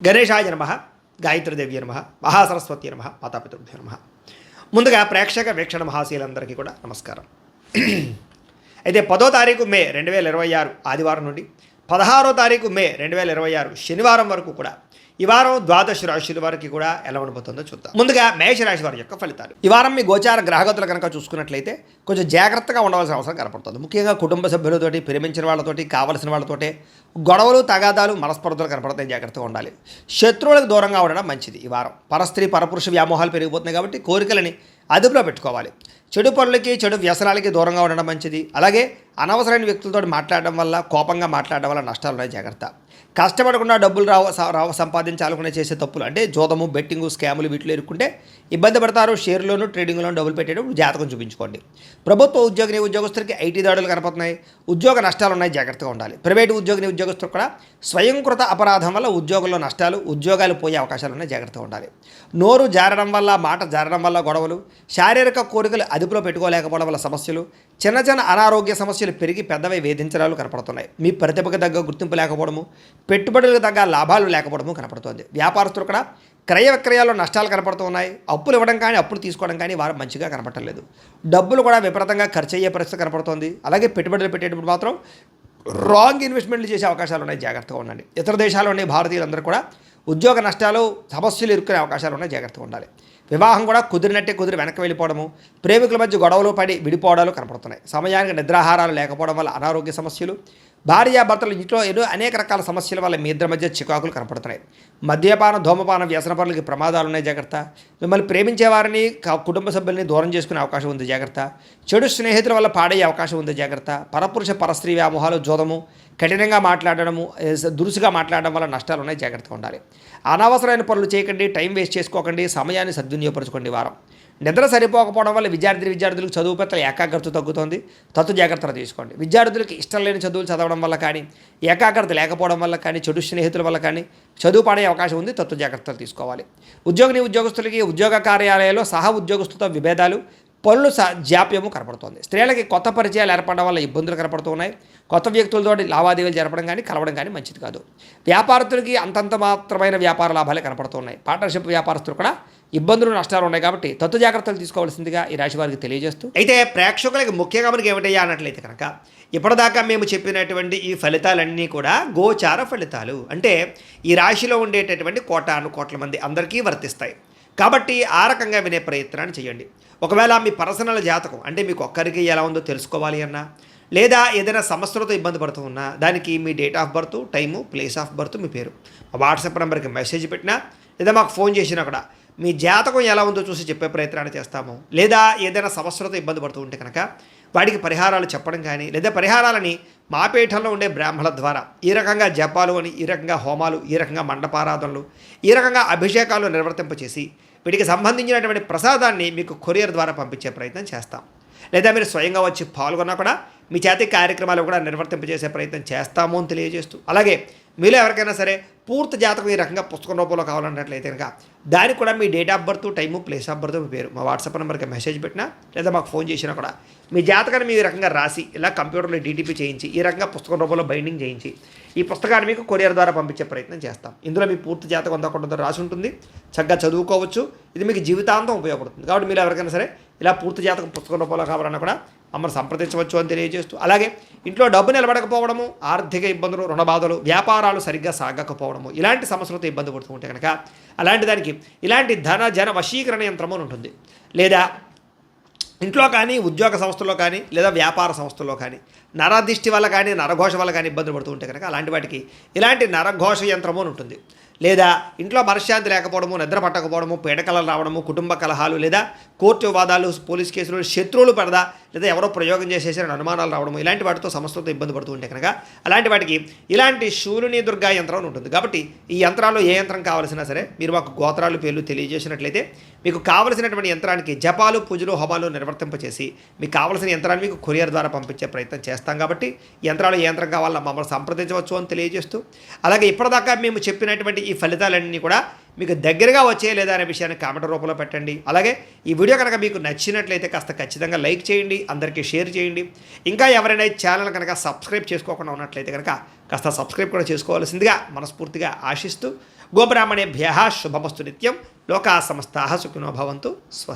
గణేశాయ నమః, గాయత్రీదేవి నమః, మహాసరస్వతి నమః, మాతాపితృభ్యో నమః. ముందుగా ప్రేక్షక వీక్షణ మహాశీలందరికీ కూడా నమస్కారం. అయితే 10వ తారీఖు మే 2026 ఆదివారం నుండి 16వ తారీఖు మే 2026 శనివారం వరకు కూడా ఈ వారం ద్వాదశ రాశుల వారికి కూడా ఎలా ఉండబోతుందో చూద్దాం. ముందుగా మేషరాశి వారి యొక్క ఫలితాలు. ఈ వారం మీ గోచార గ్రహగతులు కనుక చూసుకున్నట్లయితే కొంచెం జాగ్రత్తగా ఉండవలసిన అవసరం కనపడుతుంది. ముఖ్యంగా కుటుంబ సభ్యులతోటి, ప్రేమించిన వాళ్ళతోటి, కావలసిన వాళ్ళతోటి గొడవలు, తగాదాలు, మనస్పర్ధలు కనపడతాయి. జాగ్రత్తగా ఉండాలి. శత్రువులకు దూరంగా ఉండడం మంచిది. ఈ వారం పరస్త్రీ పరపురుష వ్యామోహాలు పెరిగిపోతున్నాయి కాబట్టి కోరికలని అదుపులో పెట్టుకోవాలి. చెడు పనులకి, చెడు వ్యసనాలకి దూరంగా ఉండడం మంచిది. అలాగే అనవసరమైన వ్యక్తులతో మాట్లాడడం వల్ల, కోపంగా మాట్లాడడం వల్ల నష్టాలు ఉన్నాయి. జాగ్రత్త. కష్టపడకుండా డబ్బులు సంపాదించాలనుకునే చేసే తప్పులు అంటే జోదము, బెట్టింగు, స్కాములు వీటిలో ఇరుక్కుంటే ఇబ్బంది పడతారు. షేర్లోను, ట్రేడింగ్లోను డబ్బులు పెట్టేటప్పుడు జాతకం చూపించుకోండి. ప్రభుత్వ ఉద్యోగస్తులకి ఐటీ దాడులు కనపడుతున్నాయి. ఉద్యోగ నష్టాలు ఉన్నాయి. జాగ్రత్తగా ఉండాలి. ప్రైవేటు ఉద్యోగస్తులు కూడా స్వయంకృత అపరాధం వల్ల ఉద్యోగంలో నష్టాలు, ఉద్యోగాలు పోయే అవకాశాలు ఉన్నాయి. జాగ్రత్తగా ఉండాలి. నోరు జారడం వల్ల, మాట జారడం వల్ల గొడవలు, శారీరక కోరికలు అదుపులో పెట్టుకోలేకపోవడం వల్ల సమస్యలు, చిన్న చిన్న అనారోగ్య సమస్యలు పెరిగి పెద్దవి వేధించడాలు కనపడుతున్నాయి. మీ ప్రతిభకు తగ్గ గుర్తింపు లేకపోవడము, పెట్టుబడులకు తగ్గ లాభాలు లేకపోవడము కనపడుతుంది. వ్యాపారస్తులు కూడా క్రయ విక్రయాల్లో నష్టాలు కనపడుతూ ఉన్నాయి. అప్పులు ఇవ్వడం కానీ, అప్పులు తీసుకోవడం కానీ వారు మంచిగా కనపడలేదు. డబ్బులు కూడా విపరీతంగా ఖర్చు అయ్యే పరిస్థితి కనపడుతుంది. అలాగే పెట్టుబడులు పెట్టేటప్పుడు మాత్రం రాంగ్ ఇన్వెస్ట్మెంట్లు చేసే అవకాశాలు ఉన్నాయి. జాగ్రత్తగా ఉండండి. ఇతర దేశాల్లో ఉండే భారతీయులందరూ కూడా ఉద్యోగ నష్టాలు, సమస్యలు ఇరుక్కునే అవకాశాలు ఉన్నాయి. జాగ్రత్తగా ఉండాలి. వివాహం కూడా కుదిరినట్టే కుదిరి వెనక్కి వెళ్ళిపోవడము, ప్రేమికుల మధ్య గొడవలు పడి విడిపోవడాలు కనపడుతున్నాయి. సమయానికి నిద్రాహారాలు లేకపోవడం వల్ల అనారోగ్య సమస్యలు, భార్యాభర్తలు ఇంట్లో ఎన్నో అనేక రకాల సమస్యల వల్ల మీ ఇద్దరి మధ్య చికాకులు కనపడుతున్నాయి. మద్యపానం, ధూమపానం, వ్యసన పనులకి ప్రమాదాలు ఉన్నాయి. జాగ్రత్త. మిమ్మల్ని ప్రేమించే వారిని, కుటుంబ సభ్యుల్ని దూరం చేసుకునే అవకాశం ఉంది. జాగ్రత్త. చెడు స్నేహితుల వల్ల పాడయ్యే అవకాశం ఉంది. జాగ్రత్త. పరపురుష పరస్త్రీ వ్యామోహాలు, జోదము, కఠినంగా మాట్లాడడము, దురుసుగా మాట్లాడడం వల్ల నష్టాలు ఉన్నాయి. జాగ్రత్తగా ఉండాలి. అనవసరమైన పనులు చేయకండి. టైం వేస్ట్ చేసుకోకండి. సమయాన్ని సద్వినియోగపరచుకోండి. వారం నిద్ర సరిపోకపోవడం వల్ల విద్యార్థులకు చదువు పట్ల ఏకాగ్రత తగ్గుతుంది. జాగ్రత్తలు తీసుకోండి. విద్యార్థులకు ఇష్టం లేని చదువులు చదవడం వల్ల కానీ, ఏకాగ్రత లేకపోవడం వల్ల కానీ, చెడు స్నేహితుల వల్ల కానీ చదువు పడే అవకాశం ఉంది. జాగ్రత్తలు తీసుకోవాలి. ఉద్యోగస్తులకి ఉద్యోగ కార్యాలయాల్లో సహా ఉద్యోగస్తులతో విభేదాలు, పనులు జాప్యము కనపడుతుంది. స్త్రీలకి కొత్త పరిచయాలు ఏర్పడడం వల్ల ఇబ్బందులు కనపడుతూ ఉన్నాయి. కొత్త వ్యక్తులతో లావాదేవీలు జరపడం కానీ, కలవడం కానీ మంచిది కాదు. వ్యాపారస్తులకి అంతంత మాత్రమైన వ్యాపార లాభాలే కనపడుతున్నాయి. పార్ట్నర్షిప్ వ్యాపారస్తులు కూడా ఇబ్బందులు, నష్టాలు ఉన్నాయి. కాబట్టి జాగ్రత్తలు తీసుకోవాల్సిందిగా ఈ రాశి వారికి తెలియజేస్తూ, అయితే ప్రేక్షకులకి ముఖ్యంగా మనకి ఏమిటయ్యా అన్నట్లయితే కనుక ఇప్పటిదాకా మేము చెప్పినటువంటి ఈ ఫలితాలన్నీ కూడా గోచార ఫలితాలు. అంటే ఈ రాశిలో ఉండేటటువంటి కోట్ల మంది అందరికీ వర్తిస్తాయి. కాబట్టి ఆ రకంగా వినే ప్రయత్నాన్ని చేయండి. ఒకవేళ మీ పర్సనల్ జాతకం అంటే మీకు ఒక్కరికి ఎలా ఉందో తెలుసుకోవాలి అన్నా, లేదా ఏదైనా సమస్యలతో ఇబ్బంది పడుతూ ఉన్నా, దానికి మీ date of birth, time, place of birth, మీ పేరు మా వాట్సాప్ నెంబర్కి మెసేజ్ పెట్టినా, లేదా మాకు ఫోన్ చేసినా కూడా మీ జాతకం ఎలా ఉందో చూసి చెప్పే ప్రయత్నాన్ని చేస్తాము. లేదా ఏదైనా సమస్యలతో ఇబ్బంది పడుతూ ఉంటే కనుక వాటికి పరిహారాలు చెప్పడం కానీ, లేదా పరిహారాలని మా పీఠంలో ఉండే బ్రాహ్మణుల ద్వారా ఈ రకంగా జపాలు అని, ఈ రకంగా హోమాలు, ఈ రకంగా మండపారాధనలు, ఈ రకంగా అభిషేకాలు నిర్వర్తింపచేసి వీటికి సంబంధించినటువంటి ప్రసాదాన్ని మీకు కొరియర్ ద్వారా పంపించే ప్రయత్నం చేస్తాం. లేదా మీరు స్వయంగా వచ్చి పాల్గొన్నా కూడా మీ చేతి కార్యక్రమాలు కూడా నిర్వర్తింపజేసే ప్రయత్నం చేస్తాము అని తెలియజేస్తూ, అలాగే మీలో ఎవరికైనా సరే పూర్తి జాతకం ఈ రకంగా పుస్తకం రూపంలో కావాలన్నట్లయితే కనుక దానికి కూడా మీ date of birth, time, place of birth, మీ పేరు మా వాట్సాప్ నెంబర్కి మెసేజ్ పెట్టినా, లేదా మాకు ఫోన్ చేసినా కూడా మీ జాతకాన్ని మీ రకంగా రాసి ఇలా కంప్యూటర్లో డీటీపీ చేయించి ఈ రకంగా పుస్తకం రూపంలో బైండింగ్ చేయించి ఈ పుస్తకాన్ని మీకు కొరియర్ ద్వారా పంపించే ప్రయత్నం చేస్తాం. ఇందులో మీ పూర్తి జాతకం అందకుండా రాసి ఉంటుంది. చక్కగా చదువుకోవచ్చు. ఇది మీకు జీవితాంతం ఉపయోగపడుతుంది. కాబట్టి మీరు ఎవరికైనా సరే ఇలా పూర్తి జాతకం పుస్తకం రూపంలో కావాలన్నా కూడా మమ్మల్ని సంప్రదించవచ్చు అని తెలియజేస్తూ, అలాగే ఇంట్లో డబ్బు నిలబడకపోవడము, ఆర్థిక ఇబ్బందులు, రుణ బాధలు, వ్యాపారాలు సరిగ్గా సాగకపోవడము, ఇలాంటి సమస్యలతో ఇబ్బంది పడుతూ ఉంటే కనుక అలాంటి దానికి ఇలాంటి జన వశీకరణ యంత్రము అని ఉంటుంది. లేదా ఇంట్లో కానీ, ఉద్యోగ సంస్థల్లో కానీ, లేదా వ్యాపార సంస్థల్లో కానీ నరదిష్టి వల్ల కానీ, నరఘోష వల్ల కానీ ఇబ్బందులు పడుతూ ఉంటే కనుక అలాంటి వాటికి ఇలాంటి నరఘోష యంత్రము అని ఉంటుంది. లేదా ఇంట్లో మనశ్శాంతి లేకపోవడము, నిద్ర పట్టకపోవడము, పీడకలలు రావడము, కుటుంబ కలహాలు, లేదా కోర్టు వివాదాలు, పోలీస్ కేసులు, శత్రువులు పడదా, లేదా ఎవరో ప్రయోగం చేసేసిన అనుమానాలు రావడము, ఇలాంటి వాటితో సమస్యలతో ఇబ్బంది పడుతూ ఉంటే కనుక అలాంటి వాటికి ఇలాంటి శూలిని దుర్గా యంత్రం ఉంటుంది. కాబట్టి ఈ యంత్రాల్లో ఏ యంత్రం కావాల్సినా సరే మీరు మాకు గోత్రాలు, పేర్లు తెలియజేసినట్లయితే మీకు కావలసినటువంటి యంత్రానికి జపాలు, పూజలు, హోమాలు నిర్వర్తింపచేసి మీకు కావలసిన యంత్రాన్ని మీకు కొరియర్ ద్వారా పంపించే ప్రయత్నం చేస్తాం. కాబట్టి యంత్రాలు ఏ యంత్రం కావాలన్నా మమ్మల్ని సంప్రదించవచ్చు అని తెలియజేస్తూ, అలాగే ఇప్పటిదాకా మేము చెప్పినటువంటి ఈ ఫలితాలన్నీ కూడా మీకు దగ్గరగా వచ్చే లేదా అనే విషయాన్ని కామెంట్ రూపంలో పెట్టండి. అలాగే ఈ వీడియో కనుక మీకు నచ్చినట్లయితే కాస్త ఖచ్చితంగా లైక్ చేయండి, అందరికీ షేర్ చేయండి. ఇంకా ఎవరైనా ఈ ఛానల్ కనుక సబ్స్క్రైబ్ చేసుకోకుండా ఉన్నట్లయితే కనుక కాస్త సబ్స్క్రైబ్ కూడా చేసుకోవాల్సిందిగా మనస్ఫూర్తిగా ఆశిస్తూ గోబ్రాహ్మణేభ్య శుభమస్తు నిత్యం. లోకా సమస్తాః సుఖినో భవంతు. స్వస్తి.